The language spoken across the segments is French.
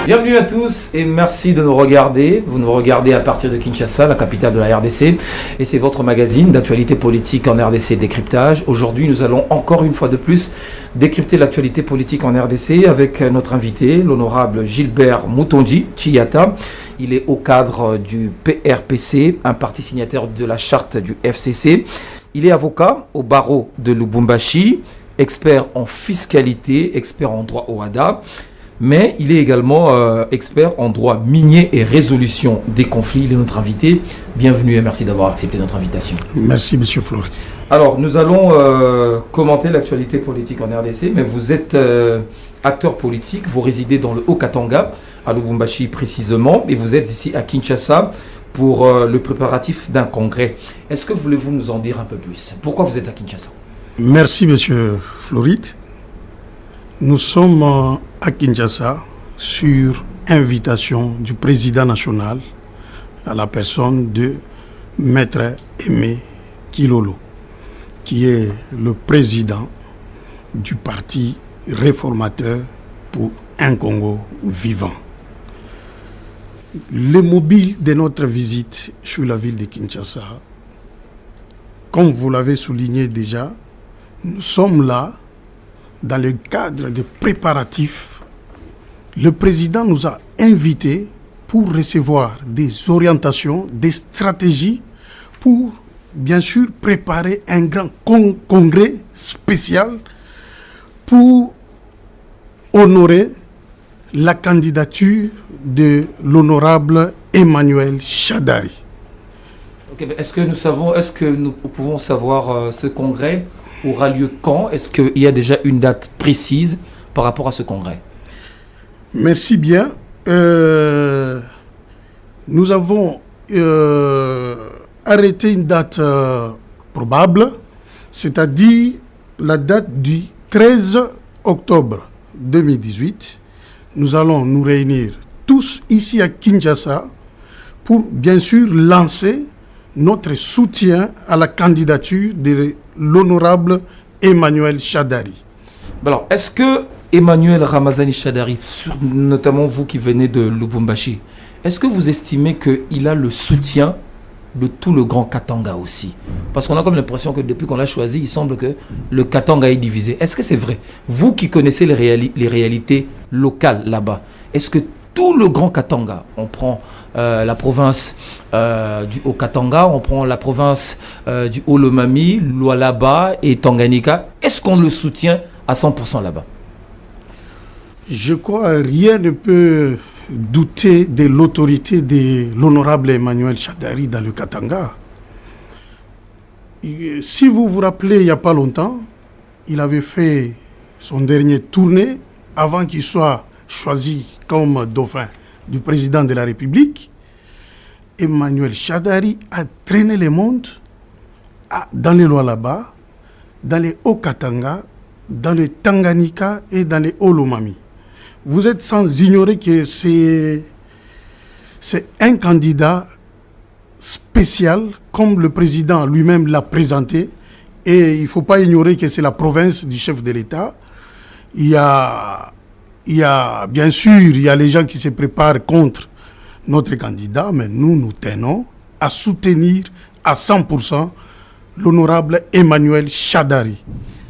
Bienvenue à tous et merci de nous regarder. Vous nous regardez à partir de Kinshasa, la capitale de la RDC. Et c'est votre magazine d'actualité politique en RDC Décryptage. Aujourd'hui, nous allons encore une fois de plus décrypter l'actualité politique en RDC avec notre invité, l'honorable Gilbert Moutonji Chiyata. Il est au cadre du PRPC, un parti signataire de la charte du FCC. Il est avocat au barreau de Lubumbashi, expert en fiscalité, expert en droit OHADA. Mais il est également expert en droit minier et résolution des conflits. Il est notre invité. Bienvenue et merci d'avoir accepté notre invitation. Merci, monsieur Florit. Alors, nous allons commenter l'actualité politique en RDC, mais vous êtes acteur politique, vous résidez dans le Haut-Katanga, à Lubumbashi précisément, et vous êtes ici à Kinshasa pour le préparatif d'un congrès. Est-ce que voulez-vous nous en dire un peu plus? Pourquoi vous êtes à Kinshasa? Merci, monsieur Florit. Nous sommes à Kinshasa sur invitation du président national à la personne de Maître Aimé Kilolo, qui est le président du parti réformateur pour un Congo vivant. Le mobile de notre visite sur la ville de Kinshasa, comme vous l'avez souligné déjà, nous sommes là dans le cadre des préparatifs. Le président nous a invités pour recevoir des orientations, des stratégies pour, bien sûr, préparer un grand congrès spécial pour honorer la candidature de l'honorable Emmanuel Shadari. Okay, est-ce que nous pouvons savoir ce congrès aura lieu quand? Est-ce qu'il y a déjà une date précise par rapport à ce congrès? Merci bien. Nous avons arrêté une date probable, c'est-à-dire la date du 13 octobre 2018. Nous allons nous réunir tous ici à Kinshasa pour bien sûr lancer notre soutien à la candidature de l'honorable Emmanuel Shadari. Alors, est-ce que Emmanuel Ramazani Shadari, notamment vous qui venez de Lubumbashi, est-ce que vous estimez qu'il a le soutien de tout le Grand Katanga aussi? Parce qu'on a comme l'impression que depuis qu'on l'a choisi, il semble que le Katanga est divisé. Est-ce que c'est vrai? Vous qui connaissez les réalités locales là-bas, est-ce que tout le Grand Katanga, on prend la province du Haut-Katanga, on prend la province du Haut-Lomami, Lualaba et Tanganyika, est-ce qu'on le soutient à 100% là-bas? Je crois que rien ne peut douter de l'autorité de l'honorable Emmanuel Shadari dans le Katanga. Si vous vous rappelez, il n'y a pas longtemps, il avait fait son dernier tournée avant qu'il soit choisi comme dauphin du président de la République. Emmanuel Shadari a traîné le monde dans les Lualaba, dans les Haut-Katanga, dans les Tanganyika et dans les Haut-Lomami. Vous êtes sans ignorer que c'est un candidat spécial, comme le président lui-même l'a présenté. Et il ne faut pas ignorer que c'est la province du chef de l'État. Il y a bien sûr, il y a les gens qui se préparent contre notre candidat, mais nous tenons à soutenir à 100% l'honorable Emmanuel Shadari.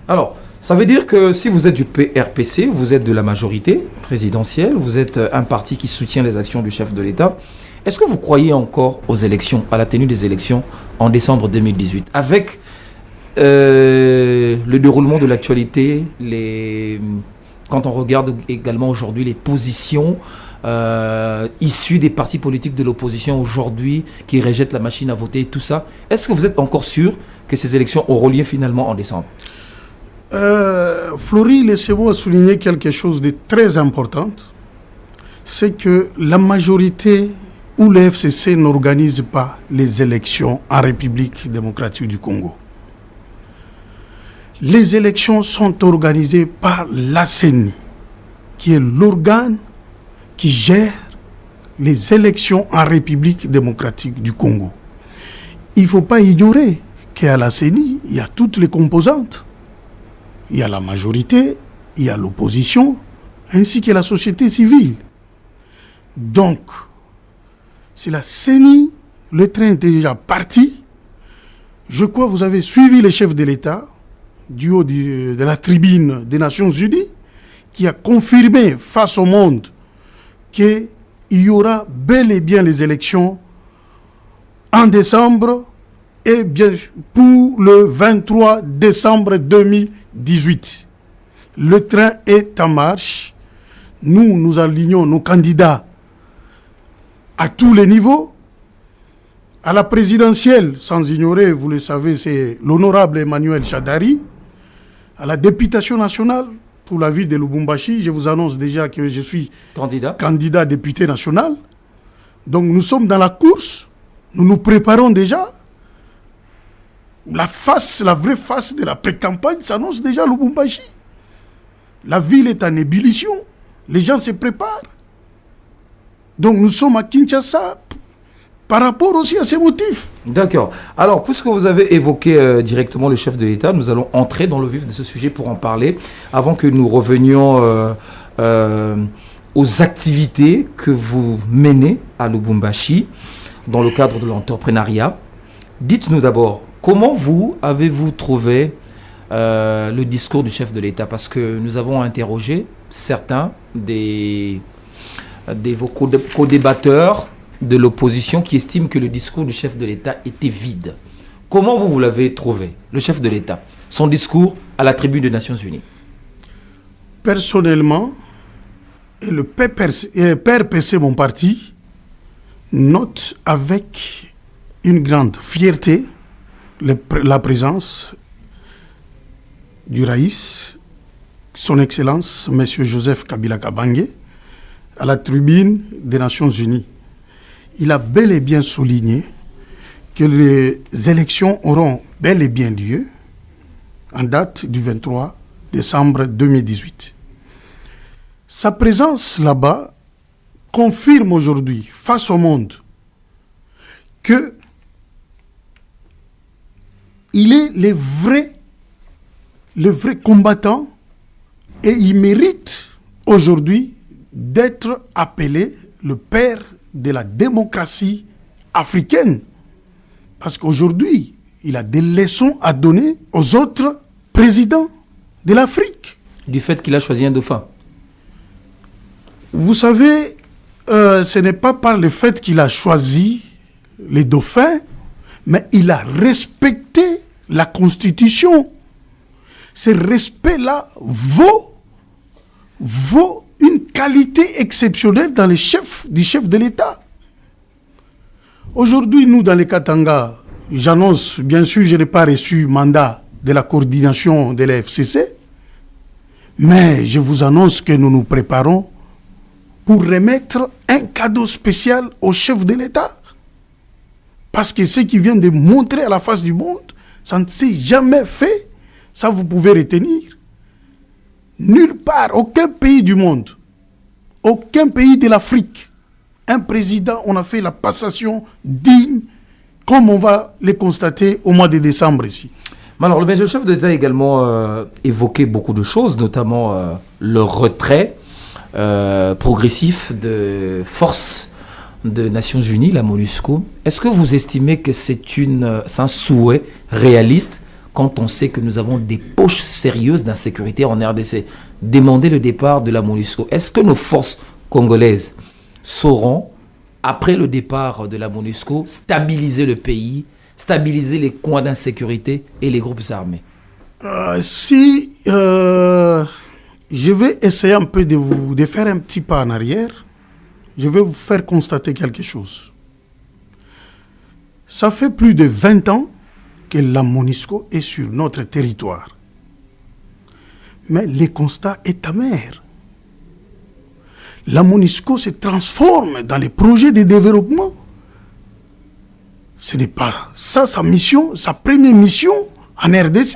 Alors, ça veut dire que si vous êtes du PRPC, vous êtes de la majorité présidentielle, vous êtes un parti qui soutient les actions du chef de l'État. Est-ce que vous croyez encore aux élections, à la tenue des élections en décembre 2018? Avec le déroulement de l'actualité, quand on regarde également aujourd'hui les positions issues des partis politiques de l'opposition aujourd'hui qui rejettent la machine à voter, tout ça, est-ce que vous êtes encore sûr que ces élections auront lieu finalement en décembre? Florie, laissez-moi souligner quelque chose de très important. C'est que la majorité ou le FCC n'organise pas les élections en République démocratique du Congo. Les élections sont organisées par la CENI, qui est l'organe qui gère les élections en République démocratique du Congo. Il ne faut pas ignorer qu'à la CENI, il y a toutes les composantes. Il y a la majorité, il y a l'opposition, ainsi que la société civile. Donc, c'est la CENI, le train est déjà parti. Je crois que vous avez suivi le chef de l'État du haut de la tribune des Nations Unies qui a confirmé face au monde qu'il y aura bel et bien les élections en décembre et bien pour le 23 décembre 2018. Le train est en marche. Nous alignons nos candidats à tous les niveaux. À la présidentielle, sans ignorer, vous le savez, c'est l'honorable Emmanuel Chadari. À la députation nationale, pour la ville de Lubumbashi, je vous annonce déjà que je suis candidat député national. Donc nous sommes dans la course, nous nous préparons déjà. La vraie face de la pré-campagne s'annonce déjà à Lubumbashi. La ville est en ébullition, les gens se préparent. Donc nous sommes à Kinshasa par rapport aussi à ces motifs. D'accord. Alors, puisque vous avez évoqué directement le chef de l'État, nous allons entrer dans le vif de ce sujet pour en parler, avant que nous revenions aux activités que vous menez à Lubumbashi dans le cadre de l'entrepreneuriat. Dites-nous d'abord, comment avez-vous trouvé le discours du chef de l'État? Parce que nous avons interrogé certains de vos co-débatteurs de l'opposition qui estiment que le discours du chef de l'État était vide. Comment vous l'avez trouvé, le chef de l'État, son discours à la tribune des Nations Unies? Personnellement, et le PRPC, mon parti, note avec une grande fierté la présence du Raïs, son Excellence, M. Joseph Kabila Kabange, à la tribune des Nations Unies. Il a bel et bien souligné que les élections auront bel et bien lieu en date du 23 décembre 2018. Sa présence là-bas confirme aujourd'hui, face au monde, que il est le vrai combattant et il mérite aujourd'hui d'être appelé le père de la démocratie africaine. Parce qu'aujourd'hui, il a des leçons à donner aux autres présidents de l'Afrique. Du fait qu'il a choisi un dauphin. Vous savez, ce n'est pas par le fait qu'il a choisi les dauphins, mais il a respecté la Constitution. Ce respect-là vaut une qualité exceptionnelle dans du chef de l'État. Aujourd'hui, nous, dans les Katanga, j'annonce, bien sûr, je n'ai pas reçu mandat de la coordination de la FCC, mais je vous annonce que nous nous préparons pour remettre un cadeau spécial au chef de l'État. Parce que ce qui vient de montrer à la face du monde, ça ne s'est jamais fait. Ça, vous pouvez retenir. Nulle part, aucun pays du monde, aucun pays de l'Afrique, un président, on a fait la passation digne, comme on va le constater au mois de décembre ici. Alors, le chef d'État a également évoqué beaucoup de choses, notamment le retrait progressif de forces de Nations Unies, la MONUSCO. Est-ce que vous estimez que c'est un souhait réaliste quand on sait que nous avons des poches sérieuses d'insécurité en RDC? Demander le départ de la MONUSCO. Est-ce que nos forces congolaises sauront, après le départ de la MONUSCO, stabiliser le pays, stabiliser les coins d'insécurité et les groupes armés? Je vais essayer un peu de faire un petit pas en arrière. Je vais vous faire constater quelque chose. Ça fait plus de 20 ans que la MONUSCO est sur notre territoire. Mais le constat est amer. La MONUSCO se transforme dans les projets de développement. Ce n'est pas ça sa mission, sa première mission en RDC.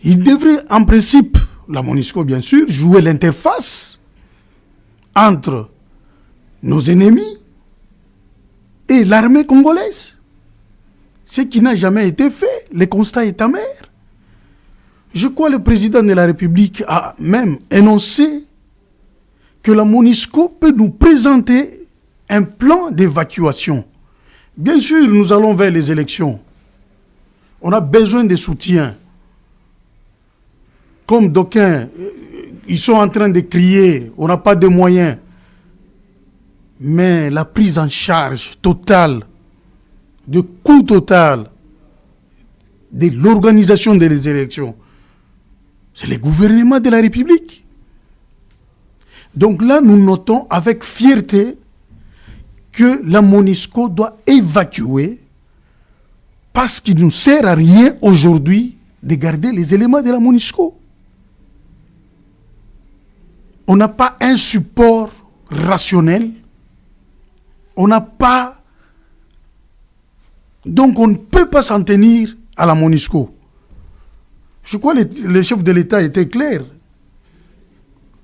Il devrait, en principe, la MONUSCO bien sûr, jouer l'interface entre nos ennemis et l'armée congolaise. Ce qui n'a jamais été fait, le constat est amer. Je crois que le président de la République a même énoncé que la MONUSCO peut nous présenter un plan d'évacuation. Bien sûr, nous allons vers les élections. On a besoin de soutien. Comme d'aucuns, ils sont en train de crier, on n'a pas de moyens. Mais la prise en charge totale, de coût total, de l'organisation des élections, c'est le gouvernement de la République. Donc là, nous notons avec fierté que la MONUSCO doit évacuer parce qu'il ne nous sert à rien aujourd'hui de garder les éléments de la MONUSCO. On n'a pas un support rationnel. On n'a pas... Donc on ne peut pas s'en tenir à la MONUSCO. Je crois que le chef de l'État était clair.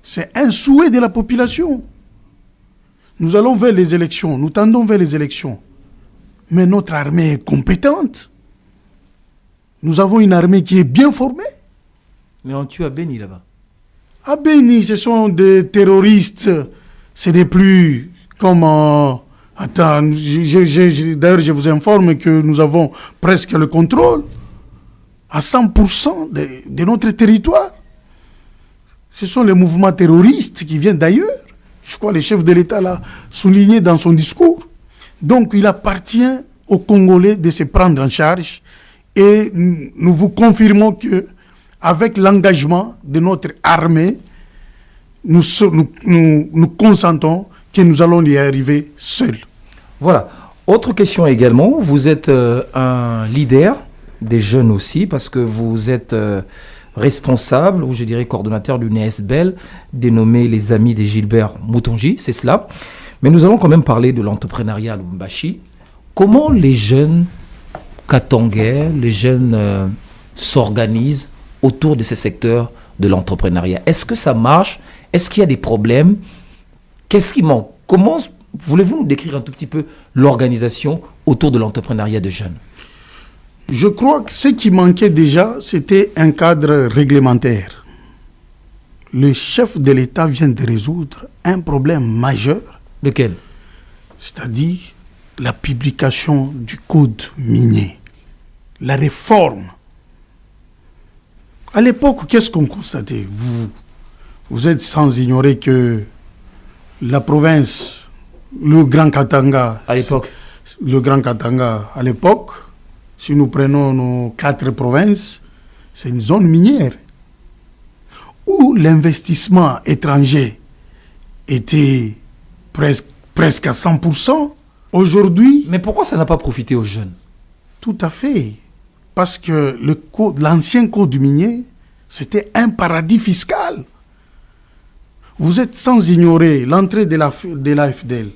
C'est un souhait de la population. Nous allons vers les élections, nous tendons vers les élections. Mais notre armée est compétente. Nous avons une armée qui est bien formée. Mais on tue à Beni là-bas. À Beni, ce sont des terroristes. Ce n'est plus comme... Attends, d'ailleurs, je vous informe que nous avons presque le contrôle à 100% de notre territoire. Ce sont les mouvements terroristes qui viennent d'ailleurs. Je crois que le chef de l'État l'a souligné dans son discours. Donc, il appartient aux Congolais de se prendre en charge. Et nous vous confirmons que, avec l'engagement de notre armée, nous consentons que nous allons y arriver seuls. Voilà. Autre question également. Vous êtes un leader des jeunes aussi, parce que vous êtes responsable, ou je dirais coordonnateur d'une ESBEL, dénommée les Amis de Gilbert Moutonji, c'est cela. Mais nous allons quand même parler de l'entrepreneuriat à Lubumbashi. Comment les jeunes Katangais, les jeunes s'organisent autour de ce secteur de l'entrepreneuriat? Est-ce que ça marche? Est-ce qu'il y a des problèmes? Qu'est-ce qui manque? Comment voulez-vous nous décrire un tout petit peu l'organisation autour de l'entrepreneuriat de jeunes? Je crois que ce qui manquait déjà, c'était un cadre réglementaire. Le chef de l'État vient de résoudre un problème majeur. Lequel? C'est-à-dire la publication du code minier, la réforme. À l'époque, qu'est-ce qu'on constatait? Vous êtes sans ignorer que la province, le Grand Katanga, à l'époque, à l'époque, si nous prenons nos 4 provinces, c'est une zone minière où l'investissement étranger était presque à 100%. Aujourd'hui... Mais pourquoi ça n'a pas profité aux jeunes? Tout à fait. Parce que l'ancien code minier, c'était un paradis fiscal. Vous êtes sans ignorer l'entrée de l'AFDL.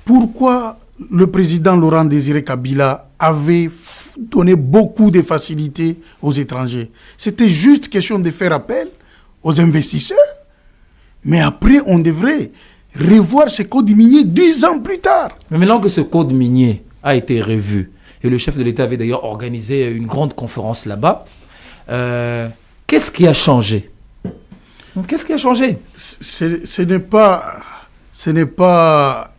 Pourquoi le président Laurent Désiré Kabila avait donné beaucoup de facilités aux étrangers? C'était juste question de faire appel aux investisseurs. Mais après, on devrait revoir ce code minier 10 ans plus tard. Mais maintenant que ce code minier a été revu, et le chef de l'État avait d'ailleurs organisé une grande conférence là-bas, qu'est-ce qui a changé? Qu'est-ce qui a changé? Ce n'est pas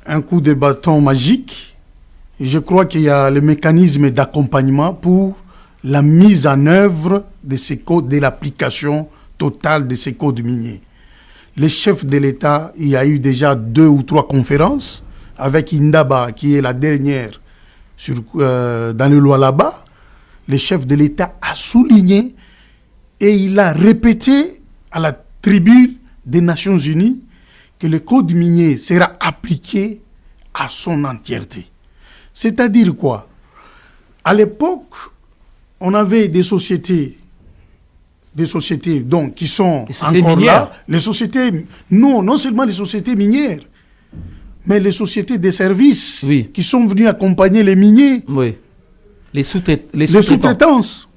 un coup de bâton magique. Je crois qu'il y a le mécanisme d'accompagnement pour la mise en œuvre de ces codes, de l'application totale de ces codes miniers. Le chef de l'État, il y a eu déjà 2 ou 3 conférences avec Indaba, qui est la dernière dans le Lualaba. Le chef de l'État a souligné et il a répété à la tribune des Nations Unies que le code minier sera appliqué à son entièreté. C'est-à-dire quoi? À l'époque, on avait des sociétés donc, qui sont encore minières. là. Les sociétés, non seulement les sociétés minières, mais les sociétés de services qui sont venues accompagner les miniers. Oui. Les sous-traitances.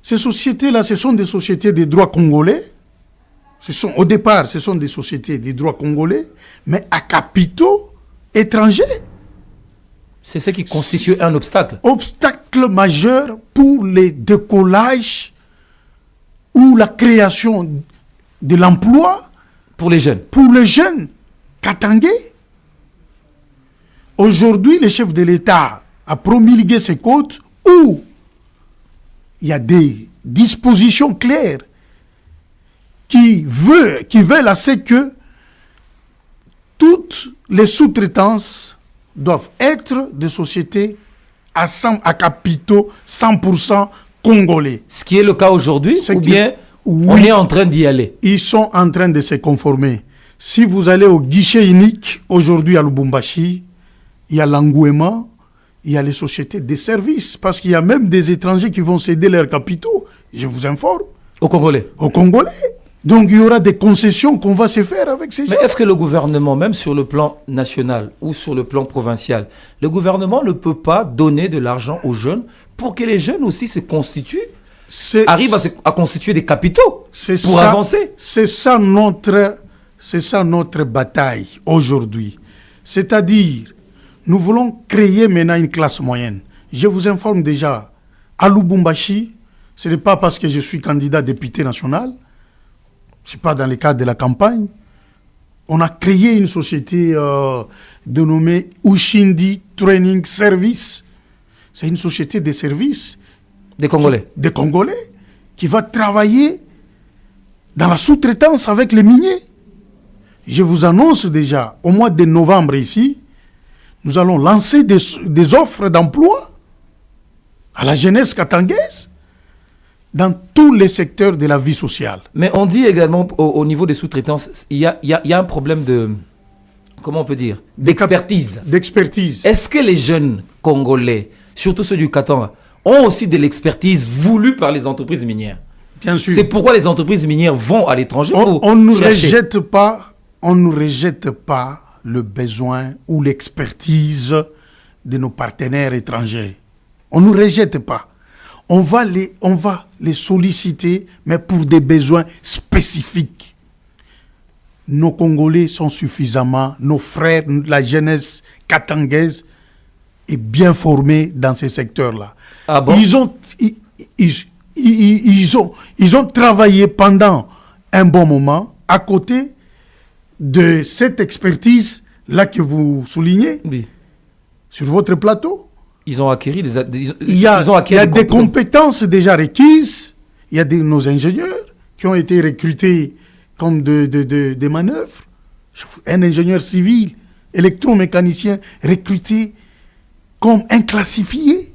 Ces sociétés-là, ce sont des sociétés de droit congolais. Au départ, ce sont des sociétés de droit congolais, mais à capitaux étrangers. C'est ce qui constitue un obstacle. Obstacle majeur pour les décollages ou la création de l'emploi Pour les jeunes. Pour les jeunes katangais. Aujourd'hui, le chef de l'État a promulgué ces codes où il y a des dispositions claires qui veulent à ce que toutes les sous-traitances doivent être des sociétés à capitaux 100% congolais. Ce qui est le cas aujourd'hui, ou bien oui, on est en train d'y aller? Ils sont en train de se conformer. Si vous allez au guichet unique, aujourd'hui à Lubumbashi, il y a l'engouement, il y a les sociétés de services, parce qu'il y a même des étrangers qui vont céder leurs capitaux, je vous informe. Aux Congolais? Aux Congolais. Donc il y aura des concessions qu'on va se faire avec ces gens. Mais est-ce que le gouvernement, même sur le plan national ou sur le plan provincial, le gouvernement ne peut pas donner de l'argent aux jeunes pour que les jeunes aussi se constituent, arrivent à constituer des capitaux pour avancer? C'est ça notre bataille aujourd'hui. C'est-à-dire, nous voulons créer maintenant une classe moyenne. Je vous informe déjà, à Lubumbashi, ce n'est pas parce que je suis candidat député national, ce n'est pas dans le cadre de la campagne. On a créé une société dénommée Ushindi Training Service. C'est une société de services. Des Congolais. Des Congolais qui va travailler dans la sous-traitance avec les miniers. Je vous annonce déjà, au mois de novembre ici, nous allons lancer des offres d'emploi à la jeunesse katangaise dans tous les secteurs de la vie sociale. Mais on dit également au niveau des sous-traitances, il y a un problème de, comment on peut dire, d'expertise. D'expertise. Est-ce que les jeunes Congolais, surtout ceux du Katanga, ont aussi de l'expertise voulue par les entreprises minières? Bien sûr. C'est pourquoi les entreprises minières vont à l'étranger on ne rejette pas le besoin ou l'expertise de nos partenaires étrangers. On ne nous rejette pas. On va les solliciter, mais pour des besoins spécifiques. Nos Congolais sont suffisamment, nos frères, la jeunesse katangaise est bien formée dans ces secteurs-là. Ah bon? Ils ont travaillé pendant un bon moment à côté de cette expertise-là que vous soulignez, oui, sur votre plateau. Ils ont acquis il y a des compétences déjà requises. Il y a nos ingénieurs qui ont été recrutés comme des manœuvres. Un ingénieur civil, électromécanicien, recruté comme inclassifié.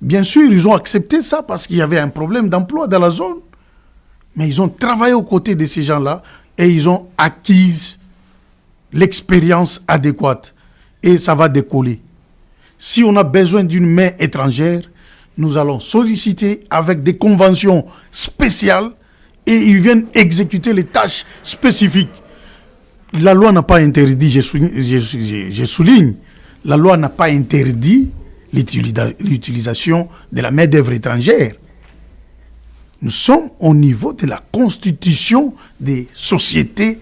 Bien sûr, ils ont accepté ça parce qu'il y avait un problème d'emploi dans la zone. Mais ils ont travaillé aux côtés de ces gens-là et ils ont acquis l'expérience adéquate. Et ça va décoller. Si on a besoin d'une main étrangère, nous allons solliciter avec des conventions spéciales et ils viennent exécuter les tâches spécifiques. La loi n'a pas interdit, je souligne, la loi n'a pas interdit l'utilisation de la main-d'œuvre étrangère. Nous sommes au niveau de la constitution des sociétés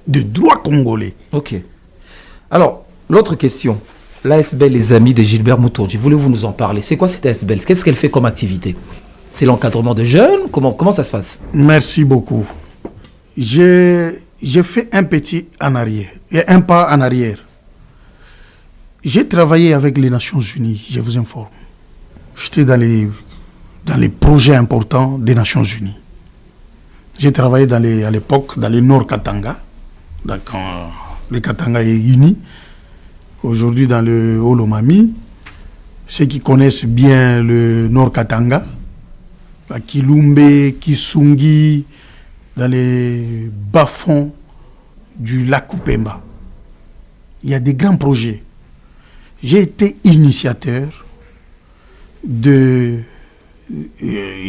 de droit congolais. Ok. Alors, l'autre question. L'ASBEL, les amis de Gilbert Moutourdi, voulez-vous nous en parler? C'est quoi cette ASBEL? Qu'est-ce qu'elle fait comme activité? C'est l'encadrement de jeunes? Comment ça se passe? Merci beaucoup. J'ai fait un pas en arrière. J'ai travaillé avec les Nations Unies, je vous informe. J'étais dans les projets importants des Nations Unies. J'ai travaillé à l'époque dans le Nord Katanga. Quand le Katanga est uni. Aujourd'hui dans le Olomami. Ceux qui connaissent bien le Nord Katanga, à Kilumbe, Kisungi, dans les bas-fonds du lac Kupemba. Il y a des grands projets. J'ai été initiateur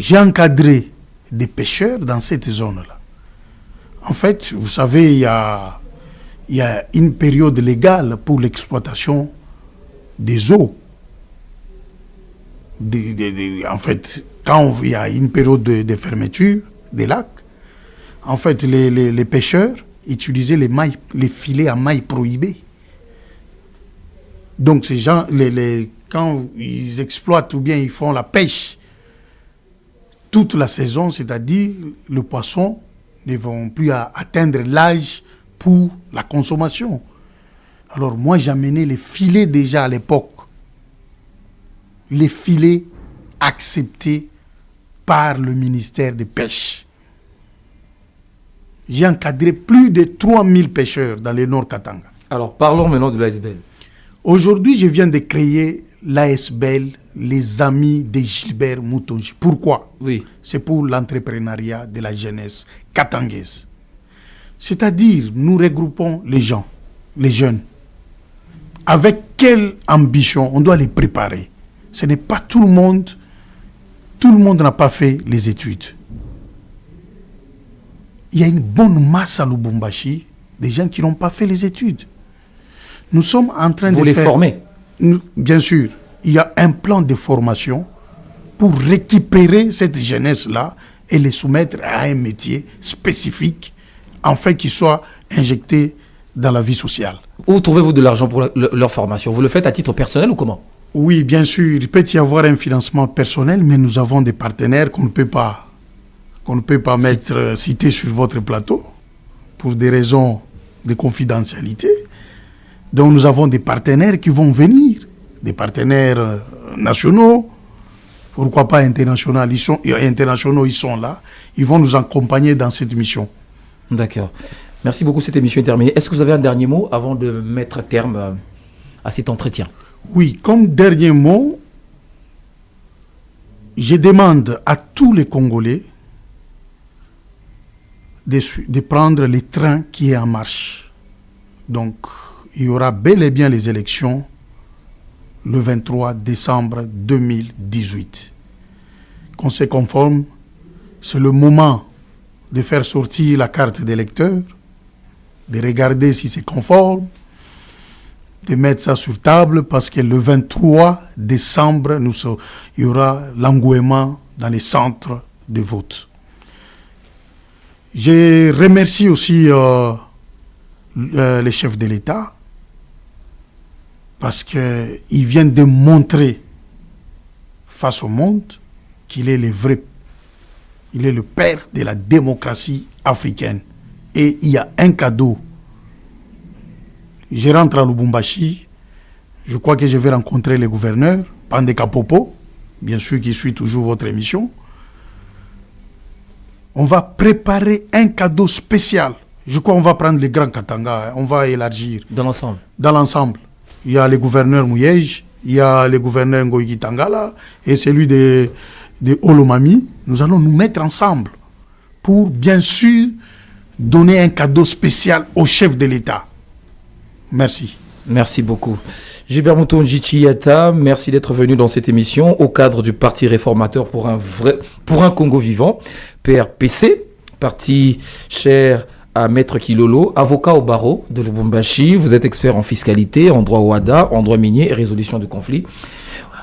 j'ai encadré des pêcheurs dans cette zone-là. En fait, vous savez, il y a une période légale pour l'exploitation des eaux. En fait, quand il y a une période de fermeture des lacs, en fait, les pêcheurs utilisaient les filets à mailles prohibées. Donc, ces gens, quand ils exploitent ou bien ils font la pêche toute la saison, c'est-à-dire le poisson ne vont plus atteindre l'âge pour la consommation. Alors moi, j'amenais les filets déjà à l'époque. Les filets acceptés par le ministère des Pêches. J'ai encadré plus de 3000 pêcheurs dans le Nord Katanga. Alors, parlons maintenant de l'ASBL. Aujourd'hui, je viens de créer l'ASBL, les Amis de Gilbert Moutonji. Pourquoi? Oui. C'est pour l'entrepreneuriat de la jeunesse katangaise. C'est-à-dire, nous regroupons les gens, les jeunes. Avec quelle ambition? On doit les préparer. Ce n'est pas tout le monde n'a pas fait les études. Il y a une bonne masse à Lubumbashi, des gens qui n'ont pas fait les études. Nous sommes en train de Vous les formez? Bien sûr, il y a un plan de formation pour récupérer cette jeunesse-là et les soumettre à un métier spécifique, afin qu'ils soient injectés dans la vie sociale. Où trouvez-vous de l'argent pour leur formation? Vous le faites à titre personnel ou comment? Oui, bien sûr, il peut y avoir un financement personnel, mais nous avons des partenaires qu'on ne peut pas mettre cités sur votre plateau pour des raisons de confidentialité. Donc nous avons des partenaires qui vont venir, des partenaires nationaux, pourquoi pas internationaux, ils sont là, ils vont nous accompagner dans cette mission. D'accord. Merci beaucoup, cette émission est terminée. Est-ce que vous avez un dernier mot avant de mettre terme à cet entretien? Oui, comme dernier mot, je demande à tous les Congolais de prendre le train qui est en marche. Donc, il y aura bel et bien les élections le 23 décembre 2018. Qu'on se conforme, c'est le moment de faire sortir la carte d'électeur, de regarder si c'est conforme, de mettre ça sur table parce que le 23 décembre, il y aura l'engouement dans les centres de vote. Je remercie aussi les chefs de l'État parce qu'ils viennent de montrer face au monde qu'il est il est le père de la démocratie africaine. Et il y a un cadeau. Je rentre à Lubumbashi, je crois que je vais rencontrer le gouverneur, Pandeka Popo, bien sûr qui suit toujours votre émission. On va préparer un cadeau spécial. Je crois qu'on va prendre les grands Katanga, on va élargir. Dans l'ensemble? Dans l'ensemble. Il y a le gouverneur Mouyej, il y a le gouverneur Ngoïki Tangala et celui de Olomami. Nous allons nous mettre ensemble pour bien sûr donner un cadeau spécial au chef de l'État. Merci. Merci beaucoup. Gilbert Moutonji Chiyata, merci d'être venu dans cette émission au cadre du Parti réformateur pour un Congo vivant, PRPC, parti cher à Maître Kilolo, avocat au barreau de Lubumbashi. Vous êtes expert en fiscalité, en droit OADA, en droit minier et résolution de conflits.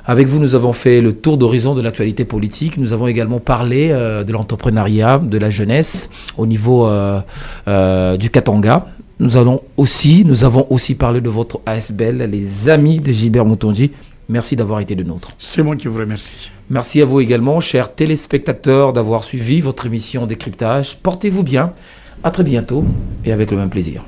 Avec vous, nous avons fait le tour d'horizon de l'actualité politique. Nous avons également parlé de l'entrepreneuriat, de la jeunesse au niveau du Katanga. Nous avons aussi parlé de votre ASBL, les Amis de Gilbert Moutonji. Merci d'avoir été de nôtres. C'est moi qui vous remercie. Merci à vous également, chers téléspectateurs, d'avoir suivi votre émission Décryptage. Portez-vous bien. À très bientôt et avec le même plaisir.